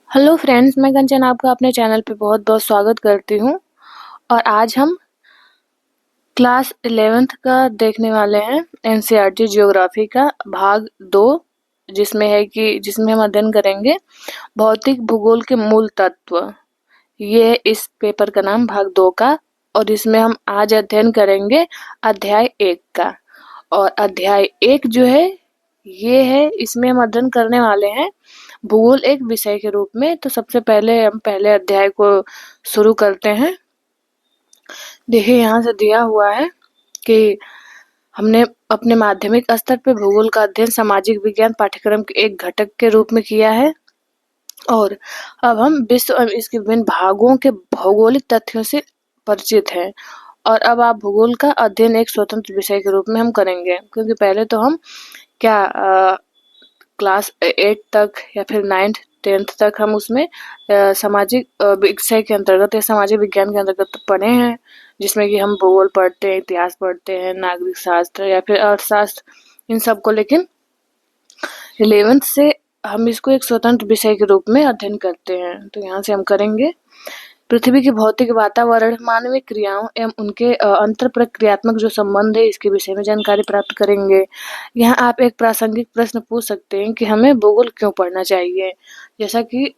Hello friends, मैं कंचन आपका अपने चैनल पे बहुत-बहुत स्वागत करती हूँ और आज हम क्लास 11th का देखने वाले हैं एनसीईआरटी ज्योग्राफी का भाग 2 जिसमें हम अध्ययन करेंगे भौतिक भूगोल के मूल तत्व। ये है इस पेपर का नाम भाग 2 का और इसमें हम आज अध्ययन करेंगे अध्याय 1 का। और अध्याय 1 जो है ये है इसमें हम अध्ययन करने वाले हैं भूगोल एक विषय के रूप में। तो सबसे पहले हम पहले अध्याय को शुरू करते हैं। देखिए यहाँ से दिया हुआ है कि हमने अपने माध्यमिक स्तर पे भूगोल का अध्ययन सामाजिक विज्ञान पाठ्यक्रम के एक घटक के रूप में किया है और अब हम विश्व एवं इसके विभिन्न भागों के भौगोलिक तथ्यों से परिचित हैं। और अब आप भूगोल का अध्ययन एक स्वतंत्र विषय के रूप में हम करेंगे, क्योंकि पहले तो हम क्या क्लास 8 तक या फिर 9th 10th तक हम उसमें सामाजिक विषय के अंतर्गत या सामाजिक विज्ञान के अंतर्गत पढ़े हैं, जिसमें कि हम भूगोल पढ़ते हैं, इतिहास पढ़ते हैं, नागरिक शास्त्र या फिर अर्थशास्त्र, इन सब को। लेकिन 11th से हम इसको एक स्वतंत्र विषय के रूप में अध्ययन करते हैं। तो यहाँ से हम करेंगे पृथ्वी के भौतिक वातावरण, मानवीय क्रियाओं एवं उनके अंतर प्रक्रियात्मक जो संबंध है इसके विषय में जानकारी प्राप्त करेंगे। यहाँ आप एक प्रासंगिक प्रश्न पूछ सकते हैं कि हमें भूगोल क्यों पढ़ना चाहिए। जैसा कि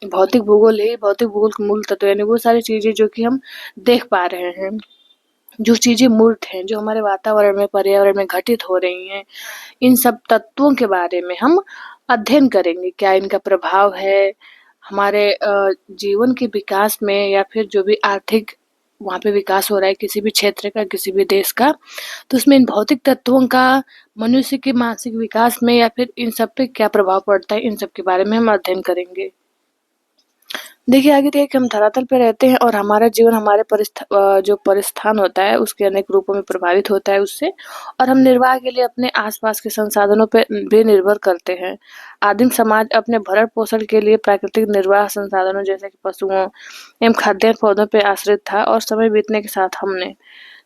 भौतिक भूगोल के मूल तत्व, यानी वो सारी चीजें जो कि हम देख पा रहे हैं, जो चीजें मूर्त हैं, जो हमारे वातावरण में पर्यावरण में घटित हो रही हैं, इन सब तत्वों के बारे में हम अध्ययन करेंगे। क्या इनका प्रभाव है हमारे जीवन के विकास में, या फिर जो भी आर्थिक वहाँ पे विकास हो रहा है किसी भी क्षेत्र का, किसी भी देश का, तो उसमें इन भौतिक तत्वों का मनुष्य के मानसिक विकास में या फिर इन सब पे क्या प्रभाव पड़ता है, इन सब के बारे में हम अध्ययन करेंगे। देखिए आगे देखिए कि हम धरातल पे रहते हैं और हमारा जीवन हमारे जो परिस्थान होता है उसके अनेक रूपों में प्रभावित होता है उससे, और हम निर्वाह के लिए अपने आसपास के संसाधनों पे भी निर्भर करते हैं। आदिम समाज अपने भरण पोषण के लिए प्राकृतिक निर्वाह संसाधनों जैसे कि पशुओं एवं खाद्य पौधों पर आश्रित था, और समय बीतने के साथ हमने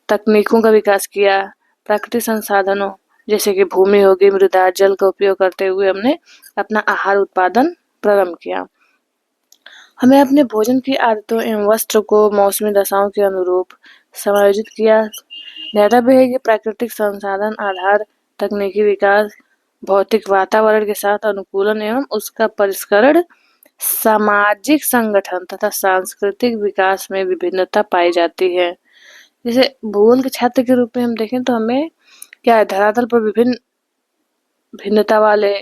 तकनीकों का विकास किया। प्राकृतिक संसाधनों जैसे कि भूमि होगी, मृदा, जल का उपयोग करते हुए हमने अपना आहार उत्पादन प्रारंभ किया। हमें अपने भोजन की आदतों एवं वस्त्र को मौसमी दशाओं के अनुरूप समायोजित किया। दैर्ध्य है कि प्राकृतिक संसाधन आधार तकनीकी विकास, भौतिक वातावरण के साथ अनुकूलन एवं उसका परिष्करण, सामाजिक संगठन तथा सांस्कृतिक विकास में विभिन्नता पाई जाती है। जैसे भूगोल के छात्र के रूप में हम देखें तो हमें क्या है, धरातल पर विभिन्न भिन्नता वाले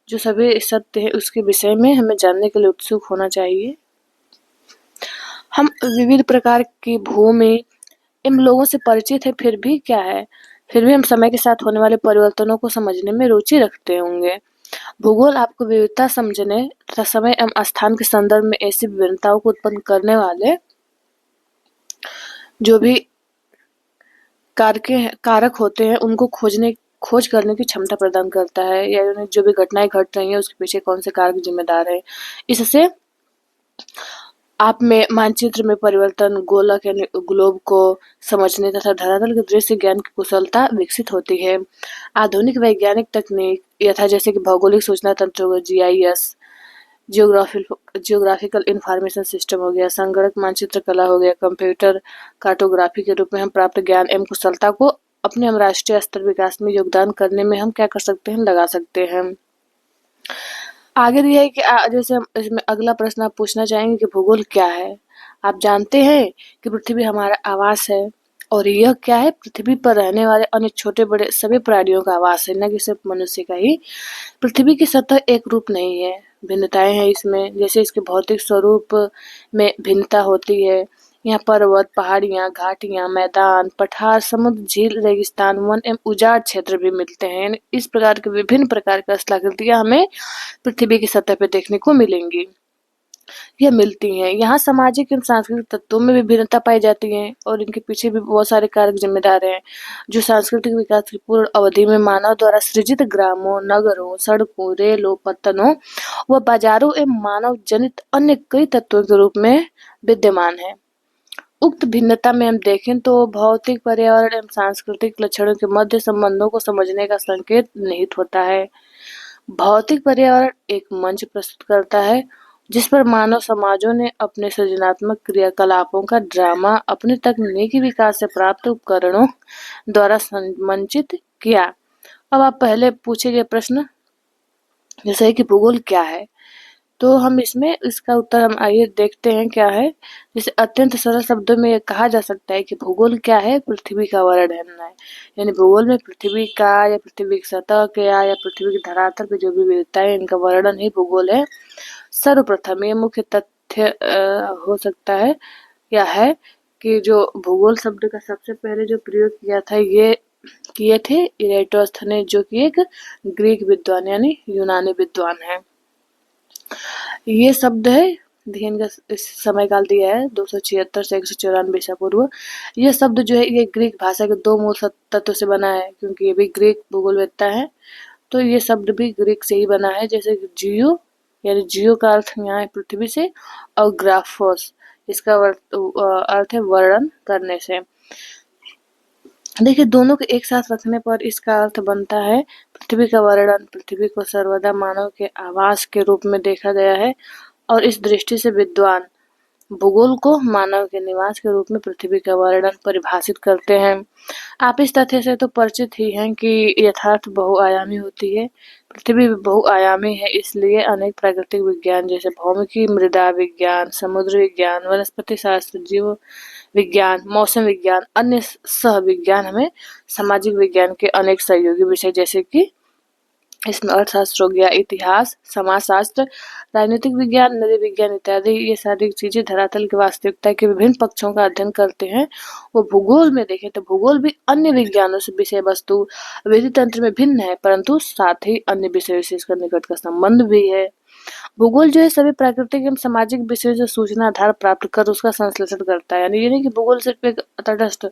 जो सभी सत्य है उसके विषय में हमें जानने के लिए उत्सुक होना चाहिए। हम विविध प्रकार की भूमि इन लोगों से परिचित है, फिर भी हम समय के साथ होने वाले परिवर्तनों को समझने में रुचि रखते होंगे। भूगोल आपको विविधता समझने तथा समय एवं स्थान के संदर्भ में ऐसी विभिन्नताओं को उत्पन्न करने वाले जो भी कारक होते हैं उनको खोज करने की क्षमता प्रदान करता है, या जो भी घटनाएं घट रही हैं उसके पीछे कौन से कारक जिम्मेदार है। इससे आप में मानचित्र में परिवर्तन, गोलक यानी ग्लोब को समझने तथा धरातल के दृश्य ज्ञान की कुशलता विकसित होती है। आधुनिक वैज्ञानिक तकनीक यथा जैसे कि भौगोलिक सूचना तंत्र हो, जीआईएस, जियोग्राफिकल इंफॉर्मेशन सिस्टम हो गया, संगणक मानचित्र कला हो गया, कंप्यूटर कार्टोग्राफी के रूप में हम प्राप्त ज्ञान एवं कुशलता को अपने हम राष्ट्रीय स्तर विकास में योगदान करने में हम क्या कर सकते हैं, लगा सकते हैं। आगे दिया है कि जैसे हम इसमें अगला प्रश्न आप पूछना चाहेंगे कि भूगोल क्या है। आप जानते हैं कि पृथ्वी हमारा आवास है, और यह क्या है, पृथ्वी पर रहने वाले अन्य छोटे बड़े सभी प्राणियों का आवास है, न कि सिर्फ मनुष्य का ही। पृथ्वी की सतह एक रूप नहीं है, भिन्नताएं हैं इसमें। जैसे इसके भौतिक स्वरूप में भिन्नता होती है। यहाँ पर्वत, पहाड़ियाँ, घाटियाँ, मैदान, पठार, समुद्र, झील, रेगिस्तान, वन एवं उजाड़ क्षेत्र भी मिलते हैं। यानी इस प्रकार के विभिन्न प्रकार की स्थलाकृतियाँ हमें पृथ्वी की सतह पर देखने को मिलेंगी, यह मिलती हैं। यहाँ सामाजिक एवं सांस्कृतिक तत्वों में भी भिन्नता पाई जाती है, और इनके पीछे भी बहुत सारे कारक जिम्मेदार हैं। जो सांस्कृतिक विकास की पूर्ण अवधि में मानव द्वारा सृजित ग्रामों, नगरों, सड़कों, रेलों, पत्तनों व बाजारों एवं मानव जनित अन्य कई तत्वों के रूप में विद्यमान है। उक्त भिन्नता में हम देखें तो भौतिक, पर्यावरण एवं सांस्कृतिक लक्षणों के मध्य संबंधों को समझने का संकेत निहित होता है। भौतिक पर्यावरण एक मंच प्रस्तुत करता है जिस पर मानव समाजों ने अपने सृजनात्मक क्रियाकलापों का ड्रामा अपने तकनीकी विकास से प्राप्त उपकरणों द्वारा संमंचित किया। अब आप पहले पूछे गए प्रश्न जैसे है कि भूगोल क्या है, तो हम इसमें इसका उत्तर हम आइए देखते हैं क्या है। जैसे अत्यंत सरल शब्दों में ये कहा जा सकता है कि भूगोल क्या है, पृथ्वी का वर्णन है। यानी भूगोल में पृथ्वी का या पृथ्वी की सतह के या पृथ्वी की धरातल पे जो भी विविधता है इनका वर्णन ही भूगोल है। सर्वप्रथम ये मुख्य तथ्य हो सकता है या है कि जो भूगोल शब्द का सबसे पहले जो प्रयोग किया था ये किए थे इरेटोस्थेनेस ने, जो कि एक ग्रीक विद्वान यानी यूनानी विद्वान है। ये शब्द है, देखिए इनका इस समय काल दिया है 276 से 194 ईसा पूर्व। ये शब्द जो है ये ग्रीक भाषा के दो मूल तत्वों से बना है, क्योंकि ये भी ग्रीक भूगोलवेत्ता है तो ये शब्द भी ग्रीक से ही बना है। जैसे जियो यानी जियो का अर्थ यहाँ है पृथ्वी से, और ग्राफोस इसका अर्थ है वर्णन करने से। देखिए दोनों को एक साथ रखने पर इसका अर्थ बनता है पृथ्वी का वर्णन। पृथ्वी को सर्वदा मानव के आवास के रूप में देखा गया है और इस दृष्टि से विद्वान भूगोल को मानव के निवास के रूप में पृथ्वी का वर्णन परिभाषित करते हैं। आप इस तथ्य से तो परिचित ही हैं कि यथार्थ बहुआयामी होती है। पृथ्वी बहुआयामी है, इसलिए अनेक प्राकृतिक विज्ञान जैसे भौमिकी, मृदा विज्ञान, समुद्र विज्ञान, वनस्पति शास्त्र, जीव विज्ञान, मौसम विज्ञान, अन्य सह विज्ञान हमें सामाजिक विज्ञान के अनेक सहयोगी विषय जैसे कि इसमें अर्थशास्त्र हो गया, इतिहास, समाजशास्त्र, राजनीतिक विज्ञान, नदी विज्ञान इत्यादि ये सारी चीजें धरातल की वास्तविकता के विभिन्न पक्षों का अध्ययन करते हैं। वो भूगोल में देखें तो भूगोल भी अन्य विज्ञानों से विषय वस्तु विधि तंत्र में भिन्न है, परंतु साथ ही अन्य विषय विशेष का निकट का संबंध भी है। भूगोल जो है सभी प्राकृतिक एवं सामाजिक विषयों से सूचना आधार प्राप्त कर उसका संश्लेषण करता है। यानी ये नहीं कि भूगोल सिर्फ एक तटस्थ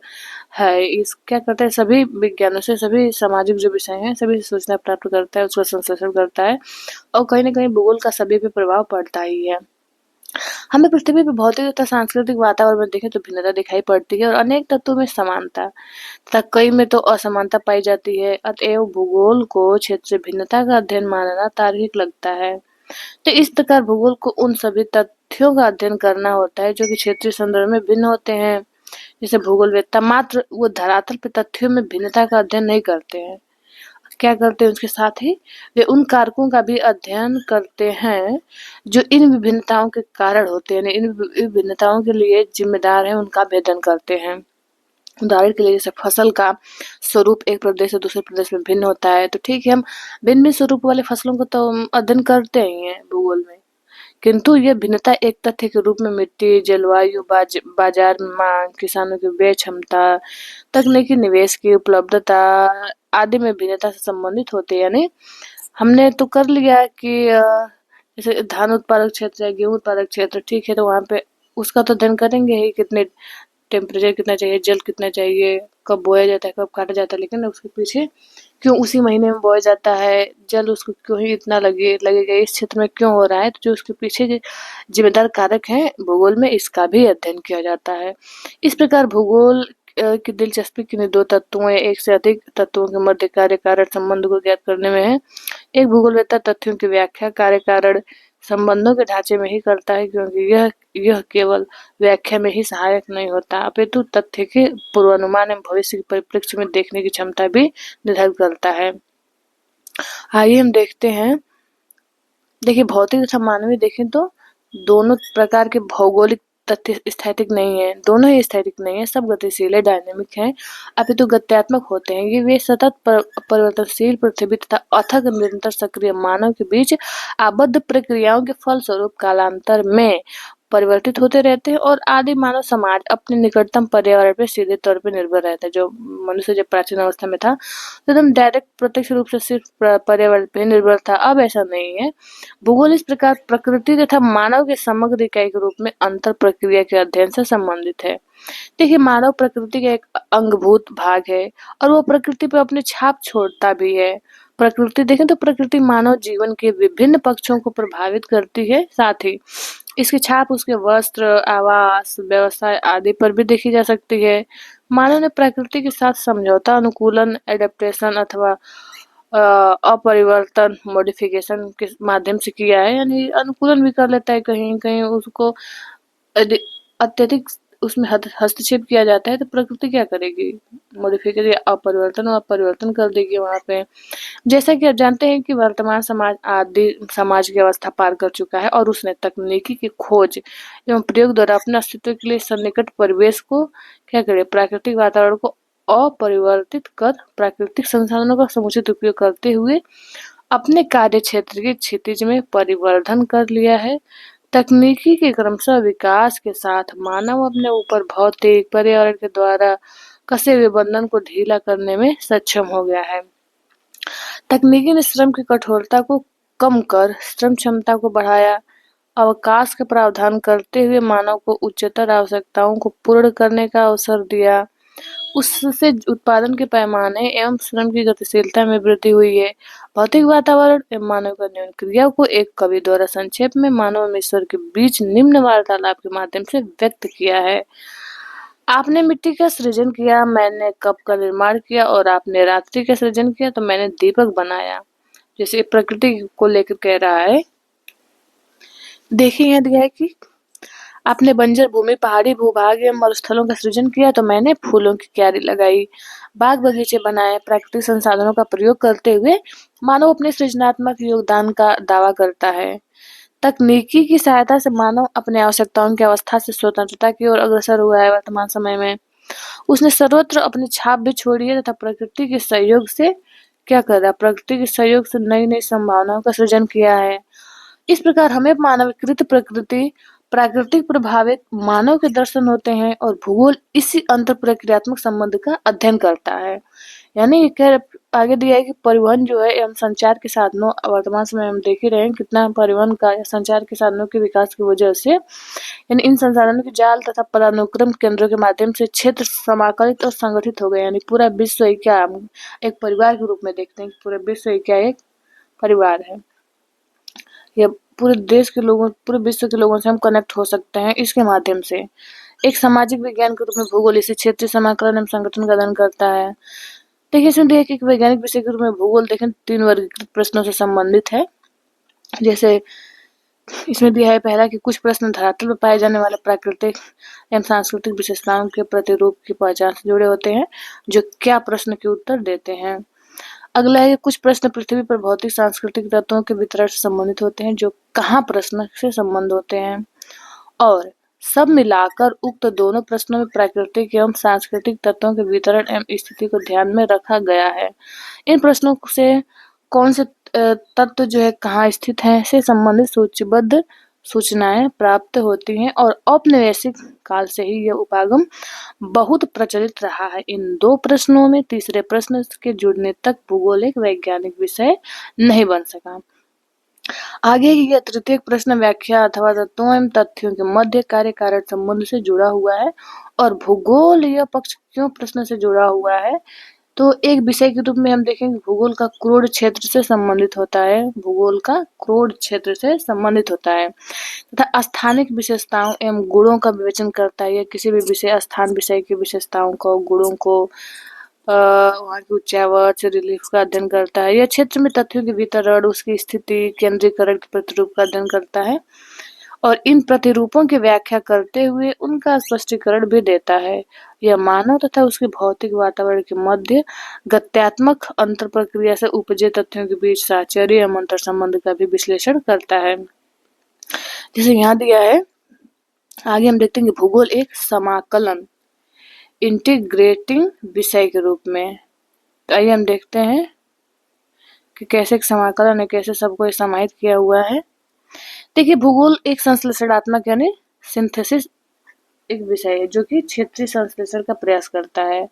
है, इस क्या करता है सभी विज्ञानों से, सभी सामाजिक जो विषय हैं सभी से सूचना प्राप्त करता है, उसका संश्लेषण करता है और कहीं ना कहीं भूगोल का सभी पे प्रभाव पड़ता ही है। हमें पृथ्वी पे भौतिक तथा सांस्कृतिक वातावरण में देखें तो भिन्नता दिखाई पड़ती है और अनेक तत्वों में समानता तथा कई में तो असमानता पाई जाती है। अतएव भूगोल को क्षेत्र से भिन्नता का अध्ययन मानना तार्किक लगता है। तो इस प्रकार भूगोल को उन सभी तथ्यों का अध्ययन करना होता है जो कि क्षेत्रीय संदर्भ में भिन्न होते हैं। जैसे भूगोलवेत्ता मात्र वो धरातल पे तथ्यों में भिन्नता का अध्ययन नहीं करते हैं, क्या करते हैं उसके साथ ही वे उन कारकों का भी अध्ययन करते हैं जो इन विभिन्नताओं के कारण होते हैं, इन विभिन्नताओं के लिए जिम्मेदार हैं, उनका भेदन करते हैं। उदाहरण के लिए जैसे फसल का स्वरूप एक प्रदेश से दूसरे प्रदेश में भिन्न होता है, तो ठीक है हम भिन्न भिन्न स्वरूप वाले फसलों को तो अध्ययन करते ही हैं भूगोल में, किंतु यह भिन्नता एक तथ्य के रूप में मिट्टी, जलवायु, बाजार मांग, किसानों की व्यय क्षमता, तकनीकी निवेश की उपलब्धता आदि में भिन्नता से संबंधित होते हैं। यानी हमने तो कर लिया कि जैसे धान उत्पादक क्षेत्र है, गेहूं उत्पादक क्षेत्र, ठीक है तो वहाँ पे उसका तो अध्ययन करेंगे ही, कितने टेम्परेचर कितना चाहिए, जल कितना चाहिए, कब बोया जाता है, कब काटा जाता है, लेकिन उसके पीछे क्यों उसी महीने में बोया जाता है, जल उसको क्यों ही इतना लगेगा, इस क्षेत्र में क्यों हो रहा है, तो जो उसके पीछे जिम्मेदार कारक हैं भूगोल में इसका भी अध्ययन किया जाता है। इस प्रकार भूगोल की दिलचस्पी किन्हीं दो तत्वों या एक से अधिक तत्वों के मध्य कार्य कारण संबंध को ज्ञात करने में है। एक भूगोलवेत्ता तथ्यों की व्याख्या कार्य कारण संबंधों के ढांचे में ही करता है, क्योंकि यह केवल व्याख्या में ही सहायक नहीं होता अपितु तथ्य के पूर्वानुमान एवं भविष्य के परिप्रेक्ष्य में देखने की क्षमता भी निर्धारित करता है। आइए हम देखते हैं, देखिए भौतिक तथा मानवीय देखें तो दोनों प्रकार के भौगोलिक तथ्य स्थैतिक नहीं है, दोनों ही स्थैतिक नहीं है, सब गतिशील है, डायनेमिक है, अपितु गत्यात्मक होते हैं। ये वे सतत परिवर्तनशील पृथ्वी तथा अथक निरंतर सक्रिय मानव के बीच आबद्ध प्रक्रियाओं के फलस्वरूप कालांतर में परिवर्तित होते रहते हैं और आदि मानव समाज अपने निकटतम पर्यावरण पर सीधे तौर पर निर्भर रहता है। जो मनुष्य जब प्राचीन अवस्था में था तो एकदम डायरेक्ट प्रत्यक्ष रूप से सिर्फ पर्यावरण पर निर्भर था, अब ऐसा नहीं है। भूगोल इस प्रकार प्रकृति तथा मानव के समग्र इकाई के रूप में अंतर प्रक्रिया के अध्ययन से संबंधित है। देखिए मानव प्रकृति का एक अंगभूत भाग है और वो प्रकृति पर अपनी छाप छोड़ता भी है। प्रकृति देखें तो प्रकृति मानव जीवन के विभिन्न पक्षों को प्रभावित करती है, साथ ही इसकी छाप उसके वस्त्र, आवास, व्यवसाय आदि पर भी देखी जा सकती है। मानव ने प्रकृति के साथ समझौता, अनुकूलन, एडेप्टेशन अथवा अपरिवर्तन मॉडिफिकेशन के माध्यम से किया है, यानी अनुकूलन भी कर लेता है, कहीं कहीं उसको यदि अत्यधिक उसमें हस्तक्षेप किया जाता है तो प्रकृति क्या करेगी, मॉडिफिकेशन या अपरिवर्तन और परिवर्तन कर देगी वहां पे। जैसा कि आप जानते हैं कि वर्तमान समाज आदि समाज की अवस्था पार कर चुका है और उसने तकनीकी की खोज एवं प्रयोग द्वारा अपने अस्तित्व के लिए सन्निकट परिवेश को क्या करे, प्राकृतिक वातावरण को अपरिवर्तित कर प्राकृतिक संसाधनों का समुचित उपयोग करते हुए अपने कार्य क्षेत्र के क्षितिज में परिवर्धन कर लिया है। तकनीकी के क्रमशः विकास के साथ मानव अपने ऊपर भौतिक पर्यावरण के द्वारा कसे हुए बंधन को ढीला करने में सक्षम हो गया है। तकनीकी ने श्रम की कठोरता को कम कर श्रम क्षमता को बढ़ाया, अवकाश का प्रावधान करते हुए मानव को उच्चतर आवश्यकताओं को पूर्ण करने का अवसर दिया। उससे उत्पादन के पैमाने एवं श्रम की गतिशीलता में वृद्धि हुई है। भौतिक वातावरण एवं मानव कल्याण क्रिया को एक कवि द्वारा संक्षेप में मानव और ईश्वर के बीच निम्न वार्तालाप के माध्यम से व्यक्त किया है। आपने मिट्टी का सृजन किया, मैंने कप का निर्माण किया, और आपने रात्रि का सृजन किया तो मैंने दीपक बनाया। जैसे प्रकृति को लेकर कह रहा है। देखिए यहाँ दिया है कि आपने बंजर भूमि, पहाड़ी भूभाग एवं मरुस्थलों का सृजन किया तो मैंने फूलों की क्यारी लगाई, बाग बगीचे बनाए। प्राकृतिक संसाधनों का प्रयोग करते हुए मानव अपने सृजनात्मक योगदान का दावा करता है। तकनीकी की सहायता से मानव अपने आवश्यकताओं की अवस्था से स्वतंत्रता की ओर अग्रसर हुआ है। वर्तमान समय में उसने सर्वत्र अपनी छाप भी छोड़ी है तथा प्रकृति के सहयोग से क्या कर रहा है, प्रकृति के सहयोग से नई नई संभावनाओं का सृजन किया है। इस प्रकार हमें मानवीकृत प्रकृति, प्राकृतिक प्रभावित मानव के दर्शन होते हैं और भूगोल इसी अंतर प्रक्रियात्मक संबंध का अध्ययन करता है। यानी कह आगे दिया है कि परिवहन जो है एवं संचार के साधनों, वर्तमान समय हम देख ही रहे हैं कितना परिवहन का या संचार के साधनों के विकास की वजह से, यानी इन संसाधनों के जाल तथा पदानुक्रम केंद्रों के माध्यम से क्षेत्र समाकलित और संगठित हो गए। यानी पूरा विश्व ही क्या हम एक परिवार के रूप में देखते हैं कि पूरा विश्व ही क्या एक परिवार है, या पूरे देश के लोगों, पूरे विश्व के लोगों से हम कनेक्ट हो सकते हैं इसके माध्यम से। एक सामाजिक विज्ञान के रूप में भूगोल इसे क्षेत्रीय समाकलन एवं संगठन का अध्ययन करता है। देखिए इसमें देखिए एक वैज्ञानिक विषय के रूप में भूगोल देखें 3 वर्गीकृत प्रश्नों से संबंधित है। जैसे इसमें दिया है पहला कि कुछ प्रश्न धरातल पर पाए जाने वाले प्राकृतिक एवं सांस्कृतिक विशेषताओं के प्रतिरूप की पहचान से जुड़े होते हैं, जो क्या प्रश्न के उत्तर देते हैं। अगला है कुछ प्रश्न पृथ्वी पर भौतिक सांस्कृतिक तत्वों के वितरण से संबंधित होते हैं, जो कहाँ प्रश्न से संबंध होते हैं। और सब मिलाकर उक्त दोनों प्रश्नों में प्राकृतिक एवं सांस्कृतिक तत्वों के वितरण एवं स्थिति को ध्यान में रखा गया है। इन प्रश्नों से कौन से तत्व जो है कहाँ स्थित है से संबंधित सूचीबद्ध सूचनाएं प्राप्त होती हैं और औपनिवेशिक काल से ही यह उपागम बहुत प्रचलित रहा है। इन 2 प्रश्नों में तीसरे प्रश्न के जुड़ने तक भूगोल एक वैज्ञानिक विषय नहीं बन सका। आगे यह तृतीय प्रश्न व्याख्या अथवा तत्वों एवं तथ्यों के मध्य कार्य कारण संबंध से जुड़ा हुआ है। और भूगोल यह पक्ष क्यों प्रश्न से जुड़ा हुआ है, तो एक विषय के रूप में हम देखेंगे भूगोल का क्रोड क्षेत्र से संबंधित होता है। भूगोल का क्रोड क्षेत्र से संबंधित होता है तथा स्थानिक विशेषताओं एवं गुणों का विवेचन करता है। यह किसी भी विषय स्थान विषय की विशेषताओं को, गुणों को, वहाँ की उच्चावच रिलीफ का अध्ययन करता है। यह क्षेत्र में तथ्यों के वितरण, उसकी स्थिति, केंद्रीकरण के प्रतिरूप का अध्ययन करता है और इन प्रतिरूपों की व्याख्या करते हुए उनका स्पष्टीकरण भी देता है। यह मानव तथा उसके भौतिक वातावरण के मध्य गत्यात्मक अंतर प्रक्रिया से उपजे तथ्यों के बीच साहचर्य एवं अंतर संबंध का भी विश्लेषण करता है। जैसे यहाँ दिया है, आगे हम देखते हैं कि भूगोल एक समाकलन इंटीग्रेटिंग विषय के रूप में। तो आइए हम देखते हैं कि कैसे एक समाकलन है, कैसे सबको समाहित किया हुआ है। देखिए भूगोल एक संश्लेषणात्मक यानी सिंथेसिस एक विषय है जो कि क्षेत्रीय संश्लेषण का प्रयास करता है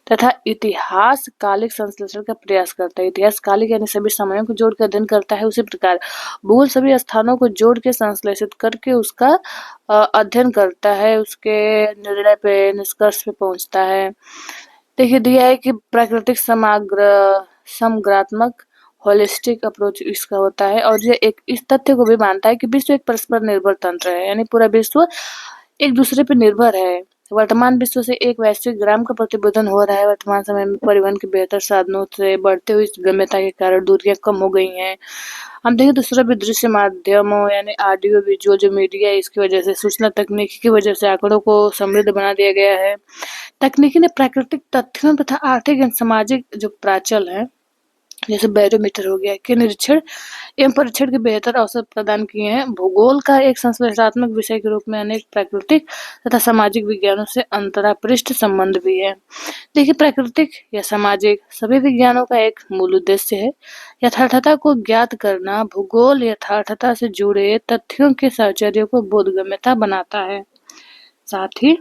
तथा इतिहास कालिक संश्लेषण का प्रयास करता है। इतिहास कालिक यानी सभी समयों को जोड़ कर अध्ययन करता है। उसी प्रकार भूगोल सभी स्थानों को जोड़ के संश्लेषित करके उसका अध्ययन करता है, उसके निर्णय पे, निष्कर्ष पे पहुंचता है। देखिए दिया है कि प्राकृतिक समग्रात्मक होलिस्टिक अप्रोच इसका होता है और ये एक इस तथ्य को भी मानता है कि विश्व एक परस्पर निर्भर तंत्र है, यानी पूरा विश्व एक दूसरे पे निर्भर है। वर्तमान विश्व से एक वैश्विक ग्राम का प्रतिबोधन हो रहा है। वर्तमान समय में परिवहन के बेहतर साधनों से बढ़ते हुई गम्यता के कारण दूरियां कम हो गई हैं। हम देखें दूसरा भी दृश्य माध्यमों यानी ऑडियो विजुअल जो मीडिया है, इसकी वजह से सूचना तकनीकी की वजह से आंकड़ों को समृद्ध बना दिया गया है। तकनीकी ने प्राकृतिक तथ्यों तथा आर्थिक एवं सामाजिक जो प्राचल है, जैसे बैरोमीटर हो गया, के निरीक्षण एवं परीक्षण के बेहतर अवसर प्रदान किए हैं। भूगोल का एक संश्लेषणात्मक विषय के रूप में अनेक प्राकृतिक तथा सामाजिक विज्ञानों से अंतरापृष्ठ संबंध भी है। देखिए, प्राकृतिक या सामाजिक सभी विज्ञानों का एक मूल उद्देश्य है यथार्थता को ज्ञात करना। भूगोल यथार्थता से जुड़े तथ्यों के साहचर्य को बोधगम्यता बनाता है। साथ ही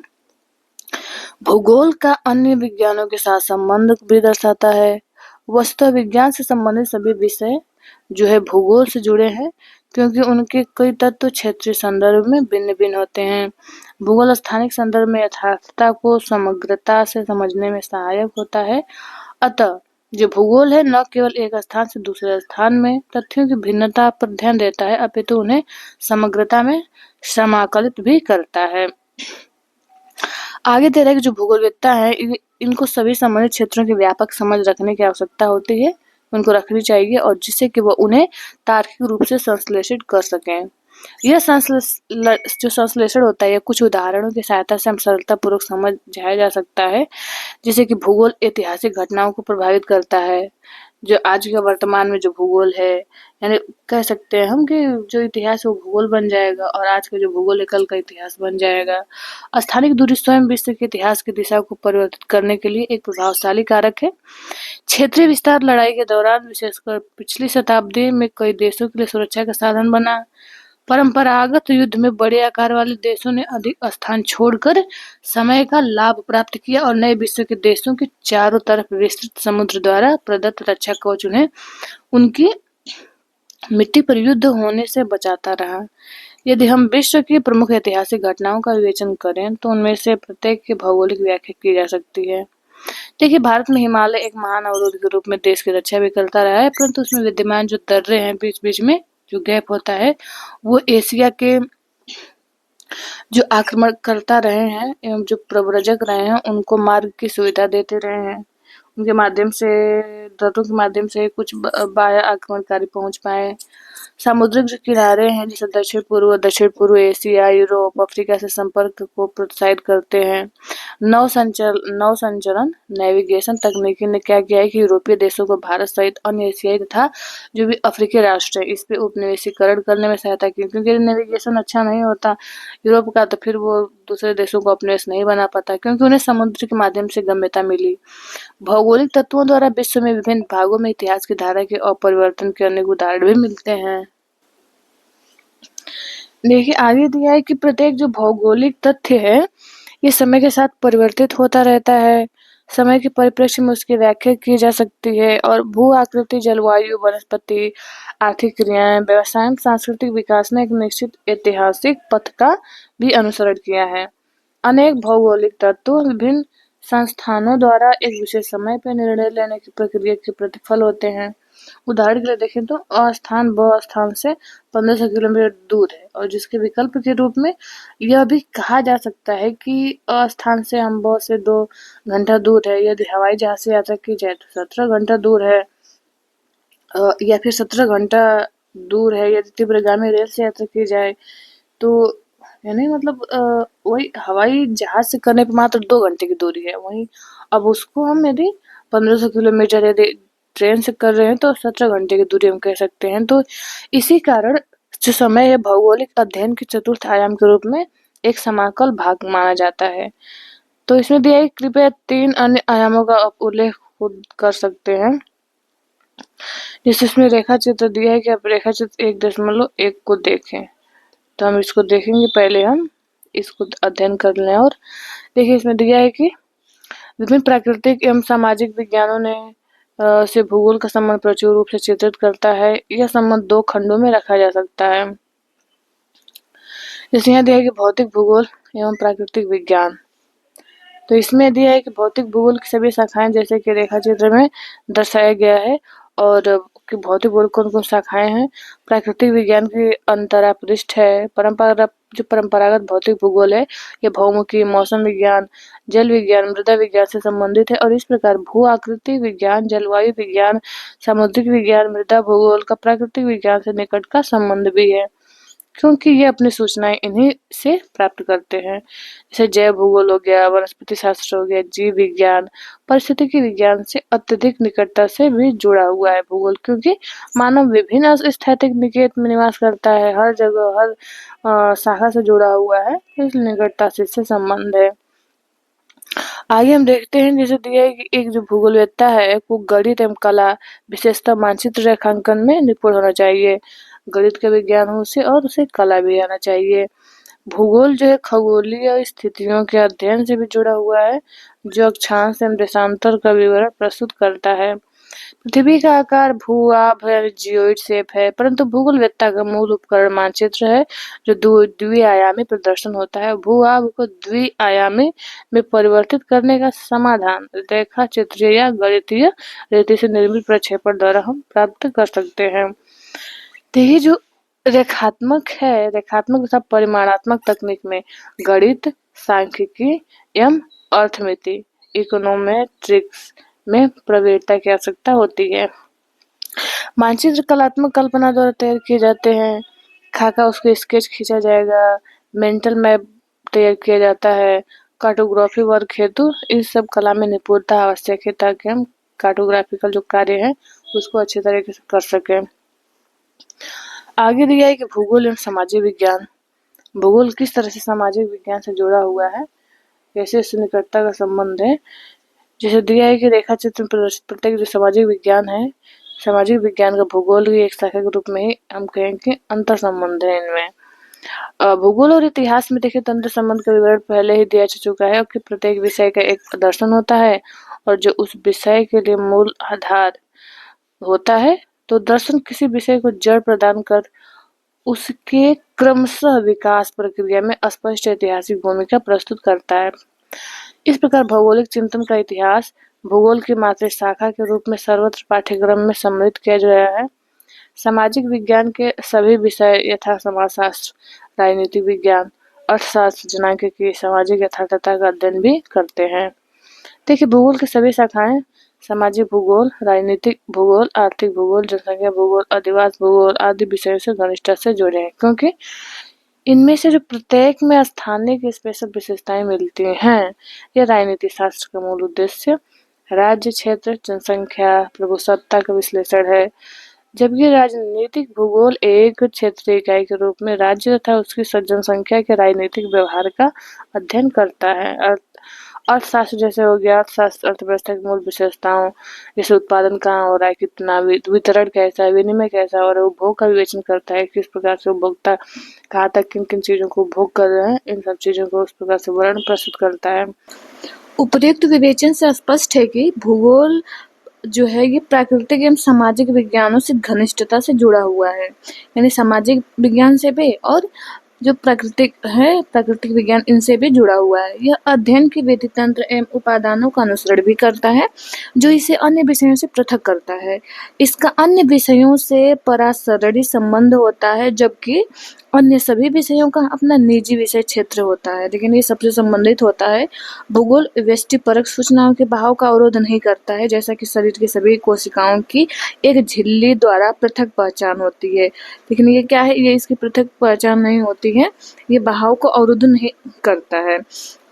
भूगोल का अन्य विज्ञानों के साथ संबंध भी दर्शाता है। वस्तुतः विज्ञान से संबंधित सभी विषय जो है भूगोल से जुड़े हैं, क्योंकि उनके कई तत्व क्षेत्रीय संदर्भ में भिन्न-भिन्न होते हैं। भूगोल स्थानिक संदर्भ में यथार्थता को समग्रता से समझने में सहायक होता है। अतः जो भूगोल है न केवल एक स्थान से दूसरे स्थान में तथ्यों की भिन्नता पर ध्यान देता है, अपितु उन्हें समग्रता में समाकलित भी करता है। आगे दे रहा है कि जो भूगोलवेत्ता है इनको सभी संबंधित क्षेत्रों की व्यापक समझ रखने की आवश्यकता होती है, उनको रखनी चाहिए, और जिससे कि वो उन्हें तार्किक रूप से संश्लेषित कर सकें। यह जो संश्लेषण होता है, कुछ उदाहरणों की सहायता से हम सरलता पूर्वक समझाया जा सकता है। जैसे कि भूगोल ऐतिहासिक घटनाओं को प्रभावित करता है। जो आज के वर्तमान में जो भूगोल है, यानी कह सकते हैं हम कि जो इतिहास है वो भूगोल बन जाएगा, और आज का जो भूगोल है कल का इतिहास बन जाएगा। स्थानिक दूरी स्वयं विश्व के इतिहास की दिशा को परिवर्तित करने के लिए एक प्रभावशाली कारक है। क्षेत्रीय विस्तार लड़ाई के दौरान विशेषकर पिछली शताब्दी में कई देशों के लिए सुरक्षा का साधन बना। परंपरागत युद्ध में बड़े आकार वाले देशों ने अधिक स्थान छोड़कर समय का लाभ प्राप्त किया, और नए विश्व के देशों के चारों तरफ विस्तृत समुद्र द्वारा प्रदत्त रक्षा कवच उन्हें उनकी मिट्टी पर युद्ध होने से बचाता रहा। यदि हम विश्व की प्रमुख ऐतिहासिक घटनाओं का विवेचन करें तो उनमें से प्रत्येक की भौगोलिक व्याख्या की जा सकती है। देखिए, भारत में हिमालय एक महान अवरोध के रूप में देश की रक्षा भी करता रहा है, परंतु उसमें विद्यमान जो दर्रे हैं, बीच बीच में जो गैप होता है, वो एशिया के जो आक्रमण करता रहे हैं एवं जो प्रव्रजक रहे हैं उनको मार्ग की सुविधा देते रहे हैं। उनके माध्यम से, दर्रों के माध्यम से कुछ बाह्य आक्रमणकारी पहुंच पाए। समुद्रिक जो किनारे हैं, जैसे दक्षिण पूर्व एशिया, यूरोप, अफ्रीका से संपर्क को प्रोत्साहित करते हैं। नौ संचरण नेविगेशन तकनीकी ने क्या किया है कि यूरोपीय देशों को भारत सहित अन्य एशियाई तथा जो भी अफ्रीकी राष्ट्र है इस पे उपनिवेशीकरण करने में सहायता की, क्योंकि नेविगेशन अच्छा नहीं होता यूरोप का, तो फिर वो दूसरे देशों को अपने देश नहीं बना पाता, क्योंकि उन्हें समुद्र के माध्यम से गम्यता मिली। भौगोलिक तत्वों द्वारा विश्व में विभिन्न भागों में इतिहास की धारा के अपरिवर्तन के अनेक उदाहरण भी मिलते हैं। देखिए, आगे दिया है कि प्रत्येक जो भौगोलिक तथ्य है ये समय के साथ परिवर्तित होता रहता है। समय के परिप्रेक्ष्य में उसकी व्याख्या की जा सकती है, और भू आकृति, जलवायु, वनस्पति, आर्थिक क्रियाएं, व्यवसाय, सांस्कृतिक विकास ने एक निश्चित ऐतिहासिक पथ का भी अनुसरण किया है। अनेक भौगोलिक तत्व विभिन्न संस्थानों द्वारा एक विशेष समय पर निर्णय लेने की प्रक्रिया के प्रतिफल होते हैं। उदाहरण के लिए देखें तो अ स्थान ब स्थान से 1500 किलोमीटर दूर है, और जिसके विकल्प के रूप में यह भी कहा जा सकता है कि अ स्थान से हम ब से 2 घंटा दूर है। यदि हवाई जहाज से यात्रा की जाए तो 17 घंटा दूर है, या फिर 17 घंटा दूर है यदि तीव्रगामी रेल से यात्रा की जाए तो, यानी मतलब वही हवाई जहाज से करने पे मात्र 2 घंटे की दूरी है। वहीं अब उसको हम यदि 1500 किलोमीटर यदि ट्रेन से कर रहे हैं तो 17 घंटे की दूरी हम कह सकते हैं। तो इसी कारण जो समय है भौगोलिक अध्ययन के चतुर्थ आयाम के रूप में एक समाकल भाग माना जाता है। तो इसमें दिया है, कृपया 3 अन्य आयामों का आप उल्लेख खुद कर सकते हैं। जैसे इसमें रेखा चित्र दिया है कि आप रेखा चित्र 1.1 को देखें, तो हम इसको देखेंगे। पहले हम इसको अध्ययन कर लें। और देखिए, इसमें दिया है कि विभिन्न प्राकृतिक एवं सामाजिक विज्ञानों ने से भूगोल का संबंध प्रचुर रूप से चित्रित करता है। यह संबंध 2 खंडों में रखा जा सकता है। जैसे यहाँ दिया है कि भौतिक भूगोल एवं प्राकृतिक विज्ञान। तो इसमें दिया है कि भौतिक भूगोल की सभी शाखाएं जैसे कि रेखा चित्र में दर्शाया गया है, और की भौतिक भूगोल कौन-कौन शाखाएं हैं। प्राकृतिक विज्ञान की अंतरापृष्ठ है। परंपरागत भौतिक भूगोल है, ये भौमुखी, मौसम विज्ञान, जल विज्ञान, मृदा विज्ञान से संबंधित है। और इस प्रकार भू आकृति विज्ञान, जलवायु विज्ञान, सामुद्रिक विज्ञान, मृदा भूगोल का प्राकृतिक विज्ञान से निकट का संबंध भी है, क्योंकि ये अपनी सूचनाएं इन्हीं से प्राप्त करते हैं। जैसे जैव भूगोल हो गया, वनस्पति शास्त्र हो गया, जीव विज्ञान, पारिस्थितिकी विज्ञान से अत्यधिक निकटता से भी जुड़ा हुआ है भूगोल, क्योंकि मानव विभिन्न स्थैतिक निकेत में निवास करता है, हर जगह हर शाखा से जुड़ा हुआ है, इसलिए निकटता से इससे संबंध है। आगे हम देखते हैं, जैसे दिया है कि एक जो भूगोलवेत्ता है वो गणित एवं कला, विशेषतः मानचित्र रेखांकन में निपुण होना चाहिए। गणित का विज्ञान हो उसे, और उसे कला भी आना चाहिए। भूगोल जो है खगोलीय स्थितियों के अध्ययन से भी जुड़ा हुआ है, जो अक्षांश एवं देशांतर का विवरण प्रस्तुत करता है। पृथ्वी का आकार भू-आभ है, जियोइड शेप है, परंतु भूगोलवेत्ता का मूल उपकरण मानचित्र है, जो द्विआयामी प्रदर्शन होता है। भू-आभ को द्विआयामी में परिवर्तित करने का समाधान रेखा चित्रीय या गणितीय रीति से निर्मित प्रक्षेपण द्वारा हम प्राप्त कर सकते हैं। तो ये जो रेखात्मक है, रेखात्मक तथा परिमाणात्मक तकनीक में गणित, सांख्यिकी एवं अर्थमिति, इकोनोमेट्रिक्स में प्रवीणता की आवश्यकता होती है। मानचित्र कलात्मक कल्पना द्वारा तैयार किए जाते हैं। खाका उसके स्केच खींचा जाएगा, मेंटल मैप तैयार किया जाता है। कार्टोग्राफी वर्क हेतु इस सब कला में निपुणता आवश्यक है, ताकि हम कार्टोग्राफिकल जो कार्य है उसको अच्छे तरीके से कर सकें। आगे दिया है कि भूगोल एवं सामाजिक विज्ञान। भूगोल किस तरह से सामाजिक विज्ञान से जुड़ा हुआ है, कैसे इससे निकटता का संबंध है। जैसे दिया है कि रेखा चित्र में प्रदर्शित प्रत्येक जो सामाजिक विज्ञान है, सामाजिक विज्ञान का भूगोल की एक शाखा के रूप में ही हम कहें कि अंतर संबंध है इनमें। भूगोल और इतिहास में देखें तो अंतर संबंध का विवरण पहले ही दिया जा चुका है, कि प्रत्येक विषय का एक दर्शन होता है और जो उस विषय के लिए मूल आधार होता है, तो दर्शन किसी विषय को जड़ प्रदान कर उसके क्रमशः विकास प्रक्रिया में स्पष्ट ऐतिहासिक भूमिका प्रस्तुत करता है। इस प्रकार भौगोलिक चिंतन का इतिहास भूगोल की मात्र शाखा के रूप में सर्वत्र पाठ्यक्रम में सम्मिलित किया गया है। सामाजिक विज्ञान के सभी विषय यथा समाजशास्त्र, राजनीतिक विज्ञान, अर्थशास्त्र, जनांकिकी, सामाजिक यथार्थता का अध्ययन भी करते हैं। देखिए, भूगोल की सभी शाखाएं सामाजिक भूगोल, राजनीतिक भूगोल, आर्थिक भूगोल, जनसंख्या भूगोल, अधिवास भूगोल आदि विषयों से घनिष्ठता से जुड़े हैं, क्योंकि इनमें से जो प्रत्येक में स्थानीय की स्पेशल विशेषताएं मिलती हैं। यह राजनीति शास्त्र का मूल उद्देश्य राज्य, क्षेत्र, जनसंख्या, प्रभुसत्ता का विश्लेषण है, जबकि राजनीतिक भूगोल एक क्षेत्रीय इकाई के रूप में राज्य तथा उसकी जनसंख्या के राजनीतिक व्यवहार का अध्ययन करता है। अर्थशास्त्र जैसे हो गया, अर्थशास्त्र अर्थव्यवस्था की मूल विशेषताओं, जैसे उत्पादन कहाँ हो रहा है, कितना वितरण कैसा है, विनिमय कैसा है, और उपभोग का विवेचन करता है, किस प्रकार से उपभोक्ता कहाँ तक किन किन चीजों को उपभोग कर रहे हैं, इन सब चीजों को उस प्रकार से वर्णन प्रस्तुत करता है। उपर्युक्त विवेचन से स्पष्ट है कि भूगोल जो है ये प्राकृतिक एवं सामाजिक विज्ञानों से घनिष्ठता से जुड़ा हुआ है, यानी सामाजिक विज्ञान से भी और जो प्राकृतिक है, प्राकृतिक विज्ञान, इनसे भी जुड़ा हुआ है। यह अध्ययन की विधि तंत्र एवं उपादानों का अनुसरण भी करता है, जो इसे अन्य विषयों से पृथक करता है। इसका अन्य विषयों से परासरणी संबंध होता है, जबकि अन्य सभी विषयों का अपना निजी विषय क्षेत्र होता है, लेकिन ये सबसे संबंधित होता है। भूगोल व्यष्टिपरक सूचनाओं के बहाव का अवरोध नहीं करता है, जैसा कि शरीर की सभी कोशिकाओं की एक झिल्ली द्वारा पृथक पहचान होती है, लेकिन ये क्या है, ये इसकी पृथक पहचान नहीं होती है, ये बहाव को अवरुद्ध नहीं करता है।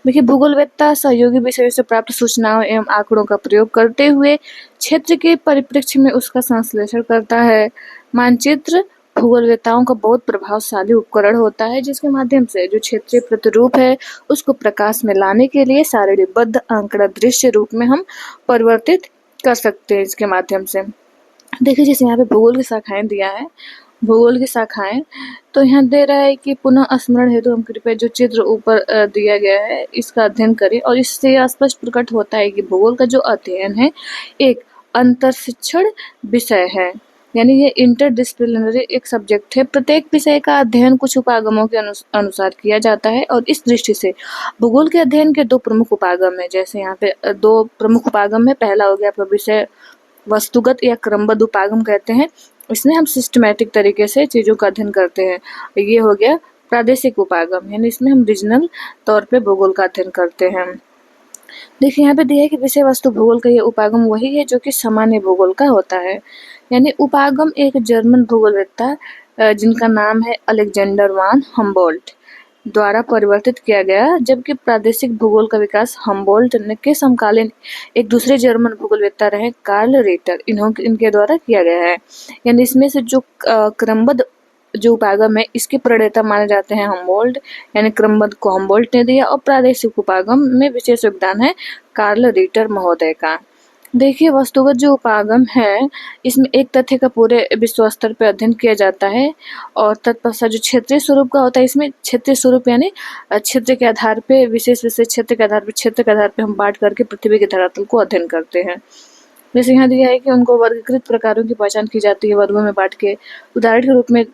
देखिए, भूगोलवेत्ता सहयोगी विषयों से प्राप्त सूचनाओं एवं आंकड़ों का प्रयोग करते हुए क्षेत्र के परिप्रेक्ष्य में उसका संश्लेषण करता है। मानचित्र भूगोलवेत्ताओं का बहुत प्रभावशाली उपकरण होता है, जिसके माध्यम से जो क्षेत्रीय प्रतिरूप है उसको प्रकाश में लाने के लिए सारणीबद्ध आंकड़ा दृश्य रूप में हम परिवर्तित कर सकते हैं इसके माध्यम से। देखिए, जैसे यहाँ पे भूगोल की शाखाएं दिया है, भूगोल की शाखाएं तो यहाँ दे रहा है कि पुनः स्मरण हेतु हम कृपया जो चित्र ऊपर दिया गया है इसका अध्ययन करें, और इससे स्पष्ट प्रकट होता है कि भूगोल का जो अध्ययन है एक अंतरशिक्षण विषय है, यानी ये इंटरडिसिप्लिनरी एक सब्जेक्ट है। प्रत्येक विषय का अध्ययन कुछ उपागमों के अनुसार किया जाता है, और इस दृष्टि से भूगोल के अध्ययन के दो प्रमुख उपागम है। जैसे यहाँ पे दो प्रमुख उपागम है, पहला हो गया आपका विषय वस्तुगत या क्रमबद्ध उपागम कहते हैं। इसमें हम सिस्टमैटिक तरीके से चीज़ों का अध्ययन करते हैं। ये हो गया प्रादेशिक उपागम, यानी इसमें हम रीजनल तौर पे भूगोल का अध्ययन करते हैं। देखिए यहाँ पे दिया है कि विषय वस्तु भूगोल का ये उपागम वही है जो कि सामान्य भूगोल का होता है। यानी उपागम एक जर्मन भूगोलवेत्ता जिनका नाम है अलेक्जेंडर वान हम्बोल्ट द्वारा परिवर्तित किया गया, जबकि प्रादेशिक भूगोल का विकास हम्बोल्ट के समकालीन एक दूसरे जर्मन भूगोलवेत्ता रहे कार्ल रिटर इनके द्वारा किया गया है। यानी इसमें से जो क्रमबद्ध जो उपागम है इसके प्रणेता माने जाते हैं हम्बोल्ट, यानी क्रमबद्ध को हम्बोल्ट ने दिया, और प्रादेशिक उपागम में विशेष योगदान है कार्ल रिटर महोदय का। देखिए वस्तुगत जो उपागम है इसमें एक तथ्य का पूरे विश्व स्तर पर अध्ययन किया जाता है, और तत्पश्चात जो क्षेत्रीय स्वरूप का होता है इसमें क्षेत्रीय स्वरूप यानी क्षेत्र के आधार पे विशेष क्षेत्र के आधार पे हम बांट करके पृथ्वी के धरातल को अध्ययन करते हैं। जैसे यहाँ दिया है कि उनको वर्गीकृत प्रकारों की पहचान की जाती है वर्गों में बांट के। उदाहरण के रूप में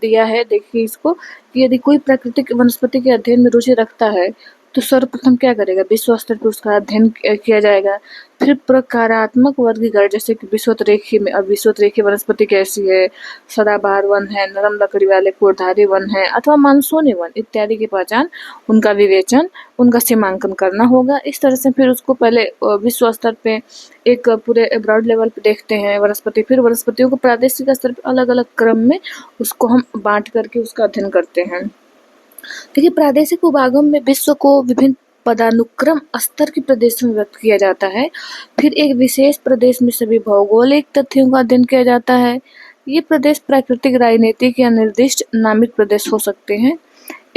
दिया है, देखिए इसको, कि यदि कोई प्राकृतिक वनस्पति के अध्ययन में रुचि रखता है तो सर्वप्रथम क्या करेगा, विश्व स्तर पर उसका अध्ययन किया जाएगा। फिर प्रकारात्मक वर्गीकरण, जैसे कि विषुवतरेखीय में, अब विषुवतरेखीय वनस्पति कैसी है, सदाबहार वन है, नरम लकड़ी वाले कोरधारी वन है अथवा मानसूनी वन इत्यादि की पहचान, उनका विवेचन, उनका सीमांकन करना होगा। इस तरह से फिर उसको पहले विश्व स्तर पे एक पूरे ब्रॉड लेवल पे देखते हैं वनस्पति, फिर वनस्पतियों को प्रादेशिक स्तर पर अलग अलग क्रम में उसको हम बांट करके उसका अध्ययन करते हैं। देखिए प्रादेशिक उपागम में विश्व को विभिन्न पदानुक्रम स्तर के प्रदेशों में व्यक्त किया जाता है। फिर एक विशेष प्रदेश में सभी भौगोलिक तथ्यों का अध्ययन किया जाता है। ये प्रदेश प्राकृतिक, राजनीतिक या निर्दिष्ट नामिक प्रदेश हो सकते हैं।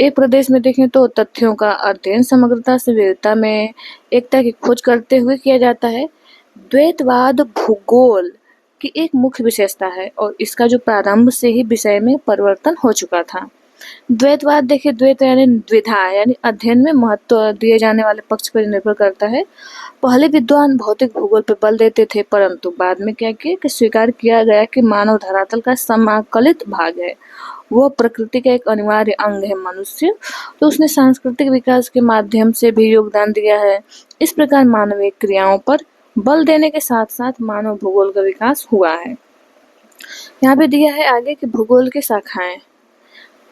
एक प्रदेश में देखें तो तथ्यों का अध्ययन समग्रता से विविधता में एकता की खोज करते हुए किया जाता है। द्वैतवाद भूगोल की एक मुख्य विशेषता है और इसका जो प्रारंभ से ही विषय में परिवर्तन हो चुका था। द्वैतवाद, देखिए द्वैत यानी द्विधा, यानी अध्ययन में महत्व दिए जाने वाले पक्ष पर निर्भर करता है। पहले विद्वान भौतिक भूगोल पर बल देते थे, परंतु बाद में क्या किया कि स्वीकार किया गया कि मानव धरातल का समाकलित भाग है, वह प्रकृति का एक अनिवार्य अंग है मनुष्य, तो उसने सांस्कृतिक विकास के माध्यम से भी योगदान दिया है। इस प्रकार मानवीय क्रियाओं पर बल देने के साथ साथ मानव भूगोल का विकास हुआ है। यहाँ पे दिया है आगे कि भूगोल की शाखाएं।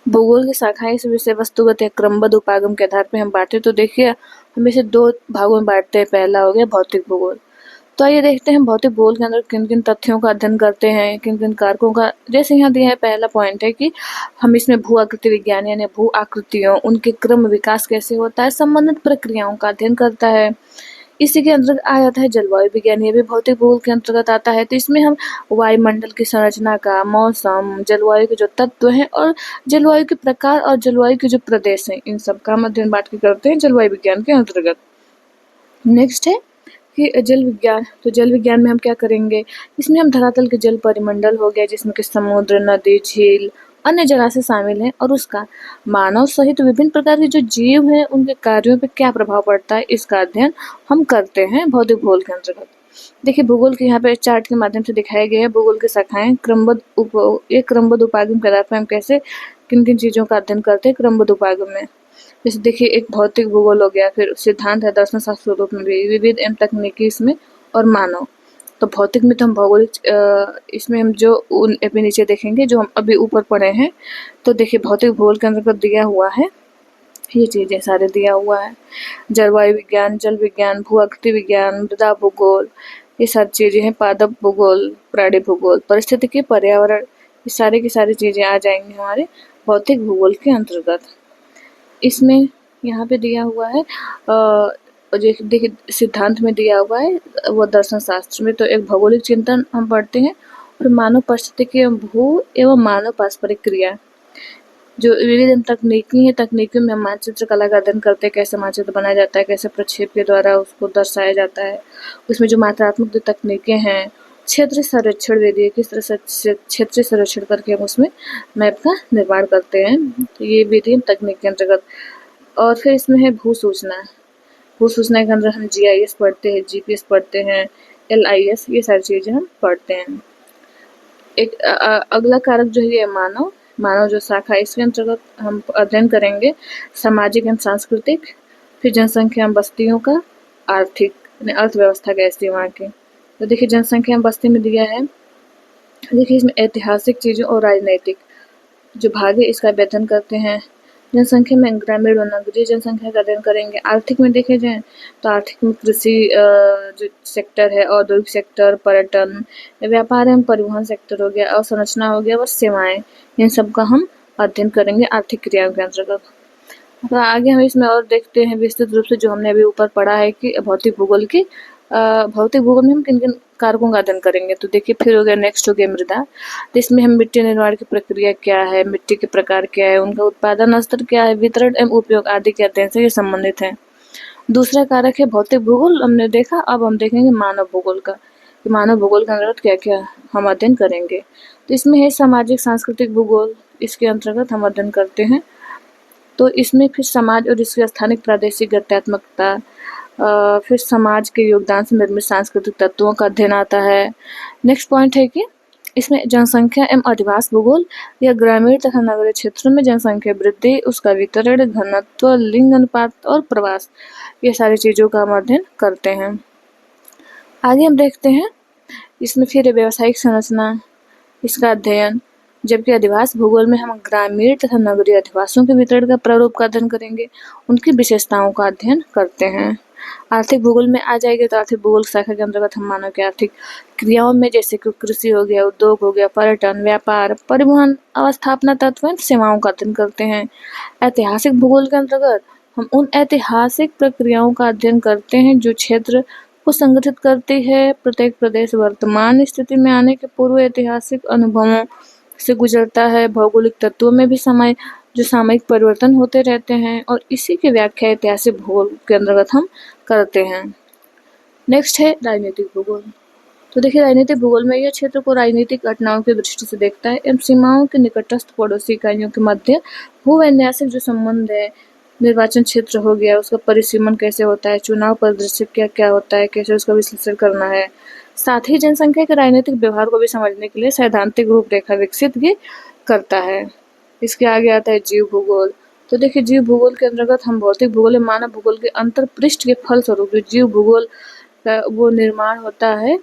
भूगोल की शाखाएं इस विषय वस्तुगत या क्रमबद्ध उपागम के आधार पर हम बांटे, तो देखिए हम इसे दो भागों में बांटते हैं। पहला हो गया भौतिक भूगोल। तो आइए देखते हैं भौतिक भूगोल के अंदर किन किन तथ्यों का अध्ययन करते हैं, किन किन कारकों का। जैसे यहाँ दिया है पहला पॉइंट है कि हम इसमें भू आकृति विज्ञान यानी भू आकृतियों, उनके क्रम विकास कैसे होता है, संबंधित प्रक्रियाओं का अध्ययन करता है। इसी के अंतर्गत आ जाता है जलवायु विज्ञान, ये भी भौतिक भूगोल के अंतर्गत आता है। तो इसमें हम वायुमंडल की संरचना का, मौसम, जलवायु के जो तत्व हैं और जलवायु के प्रकार और जलवायु के जो प्रदेश हैं, इन सब का हम अध्ययन बांट के करते हैं जलवायु विज्ञान के अंतर्गत। नेक्स्ट है कि जल विज्ञान। तो जल विज्ञान में हम क्या करेंगे, इसमें हम धरातल के जल परिमंडल हो गया जिसमें कि समुद्र, नदी, झील, अन्य जलाशय शामिल हैं, और उसका मानव सहित विभिन्न प्रकार के जो जीव हैं उनके कार्यों पर क्या प्रभाव पड़ता है, इसका अध्ययन हम करते हैं भौतिक भूगोल के अंतर्गत। देखिए भूगोल के यहाँ पे चार्ट के माध्यम से दिखाए गए हैं भूगोल की शाखाएं। क्रमबद्ध उपागम के आधार पर हम कैसे किन किन चीज़ों का अध्ययन करते हैं क्रमबद्ध उपागम में। जैसे देखिए एक भौतिक भूगोल हो गया, फिर सिद्धांत है दर्शन शास्त्र रूप में भी, विविध एवं तकनीकी इसमें, और मानव। तो भौतिक में तो हम भौगोलिक इसमें हम जो अभी नीचे देखेंगे जो हम अभी ऊपर पढ़े हैं। तो देखिए भौतिक भूगोल के अंतर्गत दिया हुआ है, ये चीज़ें सारे दिया हुआ है। जलवायु विज्ञान, जल विज्ञान, भू आकृति विज्ञान, मृदा भूगोल, ये सारी चीज़ें हैं। पादप भूगोल, प्राणी भूगोल, परिस्थितिकी, पर्यावरण, ये सारी की सारी चीज़ें आ जाएंगी हमारे भौतिक भूगोल के अंतर्गत। इसमें यहाँ पे दिया हुआ है देखिए सिद्धांत में दिया हुआ है, वो दर्शन शास्त्र में तो एक भौगोलिक चिंतन हम पढ़ते हैं। फिर मानव परिस्थितिकी एवं भू एवं मानव पारस्परिक क्रिया, जो विविध तकनीकी है, तकनीकी में हम मानचित्र कला का अध्ययन करते हैं, कैसे मानचित्र बनाया जाता है, कैसे प्रक्षेप के द्वारा उसको दर्शाया जाता है। उसमें जो मात्रात्मक जो तकनीकें हैं, क्षेत्र सर्वेक्षण विधि, किस तरह से क्षेत्रीय सर्वेक्षण करके हम उसमें मैप का निर्माण करते हैं, तो ये विधि तकनीक के अंतर्गत। और फिर इसमें है भू सूचना। भू सूचना के अंदर हम GIS पढ़ते हैं, GPS पढ़ते हैं, LIS, ये सारी चीज़ें हम पढ़ते हैं। एक अगला कारक जो है मानव जो शाखा, इसके अंतर्गत हम अध्ययन करेंगे सामाजिक एवं सांस्कृतिक, फिर जनसंख्या एवं बस्तियों का, आर्थिक यानी अर्थव्यवस्था कैसी है वहाँ की, तो देखिए जनसंख्या एवं बस्ती में दिया है। देखिए इसमें ऐतिहासिक चीज़ों और राजनैतिक जो भाग है इसका अध्ययन करते हैं। जनसंख्या में ग्रामीण और नगरीय जनसंख्या का अध्ययन करेंगे। आर्थिक में देखे जाएँ तो आर्थिक में कृषि जो सेक्टर है, औद्योगिक सेक्टर, पर्यटन, व्यापार एवं परिवहन सेक्टर हो गया, अवसंरचना हो गया व सेवाएँ, इन सब का हम अध्ययन करेंगे आर्थिक क्रियाओं के अंतर्गत। तो आगे हम इसमें और देखते हैं विस्तृत रूप से जो हमने अभी ऊपर पढ़ा है कि भौतिक भूगोल में हम किन किन कारकों का अध्ययन करेंगे। तो देखिए फिर हो गया नेक्स्ट हो गया मृदा। तो इसमें हम मिट्टी निर्माण की प्रक्रिया क्या है, मिट्टी के प्रकार क्या है, उनका उत्पादन स्तर क्या है, वितरण एवं उपयोग आदि के अध्ययन से ये संबंधित है। दूसरा कारक है भौतिक भूगोल हमने देखा। अब हम देखेंगे मानव भूगोल का, कि मानव भूगोल के अंतर्गत क्या क्या हम अध्ययन करेंगे। तो इसमें है सामाजिक सांस्कृतिक भूगोल, इसके अंतर्गत हम अध्ययन करते हैं। तो इसमें फिर समाज और इसकी स्थानिक प्रादेशिक गत्यात्मकता, फिर समाज के योगदान से निर्मित सांस्कृतिक तत्वों का अध्ययन आता है। नेक्स्ट पॉइंट है कि इसमें जनसंख्या एवं अधिवास भूगोल या ग्रामीण तथा नगरीय क्षेत्रों में जनसंख्या वृद्धि, उसका वितरण, घनत्व, लिंग अनुपात और प्रवास, ये सारी चीज़ों का हम अध्ययन करते हैं। आगे हम देखते हैं इसमें फिर व्यावसायिक संरचना, इसका अध्ययन, जबकि अधिवास भूगोल में हम ग्रामीण तथा नगरीय अधिवासों के वितरण का प्रारूप का अध्ययन करेंगे, उनकी विशेषताओं का अध्ययन करते हैं। आर्थिक भूगोल में आ जाएंगे तो आर्थिक भूगोल शाखा के अंतर्गत हम मानव की आर्थिक क्रियाओं में जैसे कि कृषि हो गया, उद्योग हो गया, पर्यटन, व्यापार, परिवहन, अवस्थापना तत्व, सेवाओं का अध्ययन करते हैं। ऐतिहासिक भूगोल के अंतर्गत हम उन ऐतिहासिक प्रक्रियाओं का अध्ययन करते हैं जो क्षेत्र को संगठित करती है। प्रत्येक प्रदेश वर्तमान स्थिति में आने के पूर्व ऐतिहासिक अनुभवों से गुजरता है। भौगोलिक तत्वों में भी सामयिक परिवर्तन होते रहते हैं और इसी की व्याख्या ऐतिहासिक भूगोल के अंतर्गत हम करते हैं। नेक्स्ट है राजनीतिक भूगोल। तो देखिए राजनीतिक भूगोल में यह क्षेत्र को राजनीतिक घटनाओं की दृष्टि से देखता है एवं सीमाओं के निकटस्थ पड़ोसी इकाइयों के मध्य भूवैन्यासिक जो संबंध है, निर्वाचन क्षेत्र हो गया, उसका परिसीमन कैसे होता है, चुनाव परिदृश्य क्या क्या होता है, कैसे उसका विश्लेषण करना है। साथ ही जनसंख्या के राजनीतिक व्यवहार को भी समझने के लिए सैद्धांतिक रूपरेखा विकसित भी करता है। इसके आगे आता है जीव भूगोल। तो देखिए जीव भूगोल के अंतर्गत हम भौतिक भूगोल और मानव भूगोल के अंतरपृष्ठ के फलस्वरूप जो जीव भूगोल का वो निर्माण होता है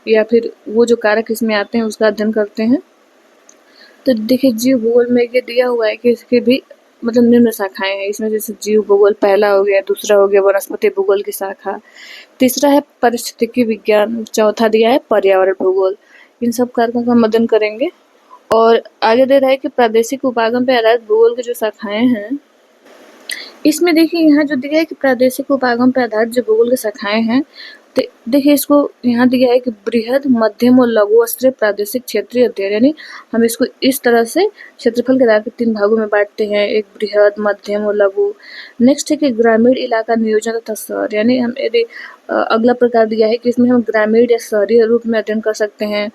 या फिर वो जो कारक इसमें आते हैं उसका अध्ययन करते हैं। तो देखिए जीव भूगोल में ये दिया हुआ है कि इसके भी मतलब निम्न शाखाएं हैं। इसमें जैसे जीव भूगोल पहला हो गया, दूसरा हो गया वनस्पति भूगोल की शाखा, तीसरा है पारिस्थितिकी विज्ञान, चौथा दिया है पर्यावरण भूगोल। इन सब कारकों का हम अध्ययन करेंगे। और आगे दे रहा है कि प्रादेशिक उपागम पर आधारित भूगोल की जो शाखाएं हैं, इसमें देखिए यहाँ जो दिया है कि प्रादेशिक उपागम पर आधारित जो भूगोल की शाखाएं हैं, तो देखिए इसको यहाँ दिया है कि बृहद, मध्यम और लघु स्तरीय प्रादेशिक क्षेत्रीय अध्ययन, यानी हम इसको इस तरह से क्षेत्रफल के आधार पर 3 भागों में बांटते हैं, एक बृहद, मध्यम और लघु। नेक्स्ट है कि ग्रामीण इलाका नियोजन तथा शहर, यानी हम यदि अगला प्रकार दिया है कि इसमें हम ग्रामीण या शहरी रूप में अध्ययन कर सकते हैं।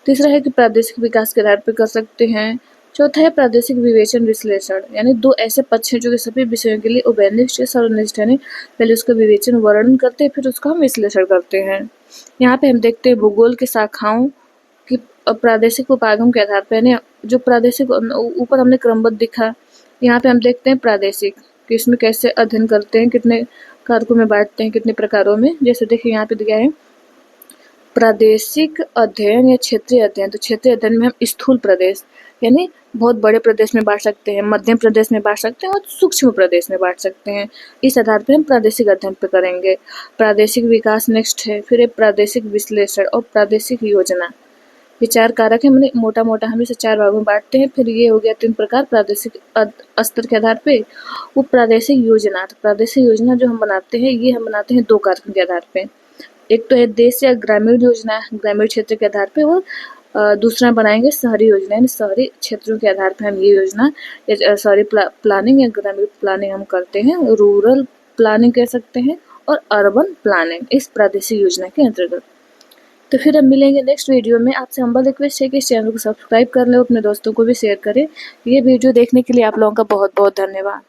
तीसरा है कि प्रादेशिक विकास के आधार पर कर सकते हैं। चौथा है प्रादेशिक विवेचन विश्लेषण, यानी 2 ऐसे पक्ष हैं जो कि सभी विषयों के लिए उभयनिष्ठ या सर्वनिष्ठ, यानी पहले उसका विवेचन वर्णन करते हैं फिर उसका हम विश्लेषण करते हैं। यहाँ पे हम देखते हैं भूगोल की शाखाओं की प्रादेशिक उपागम के आधार पर, यानी जो प्रादेशिक ऊपर हमने क्रमबद्ध दिखा, यहाँ पे हम देखते हैं प्रादेशिक कि इसमें कैसे अध्ययन करते हैं, कितने कारकों में बांटते हैं, कितने प्रकारों में। जैसे देखिए यहाँ पे दिया है प्रादेशिक अध्ययन या क्षेत्रीय अध्ययन। तो क्षेत्रीय अध्ययन में हम स्थूल प्रदेश यानी बहुत बड़े प्रदेश में बांट सकते हैं, मध्यम प्रदेश में बांट सकते हैं और सूक्ष्म प्रदेश में बांट सकते हैं। इस आधार पर हम प्रादेशिक अध्ययन पे करेंगे। प्रादेशिक विकास नेक्स्ट है, फिर प्रादेशिक विश्लेषण और प्रादेशिक योजना। ये 4 कारक है, मैंने मोटा मोटा हम इसे 4 भागों में बांटते हैं। फिर ये हो गया 3 प्रकार प्रादेशिक स्तर के आधार पे। वो प्रादेशिक योजना, तो प्रादेशिक योजना जो हम बनाते हैं ये हम बनाते हैं 2 कारकों के आधार पे। एक तो है देश या ग्रामीण योजना, ग्रामीण क्षेत्र के आधार पे, और दूसरा बनाएंगे शहरी योजना, यानी शहरी क्षेत्रों के आधार पर हम ये योजना शहरी प्लानिंग या ग्रामीण प्लानिंग हम करते हैं, रूरल प्लानिंग कह सकते हैं, और अर्बन प्लानिंग इस प्रादेशिक योजना के अंतर्गत। तो फिर अब मिलेंगे नेक्स्ट वीडियो में। आपसे हम्बल रिक्वेस्ट है कि इस चैनल को सब्सक्राइब कर लें, अपने दोस्तों को भी शेयर करें। ये वीडियो देखने के लिए आप लोगों का बहुत बहुत धन्यवाद।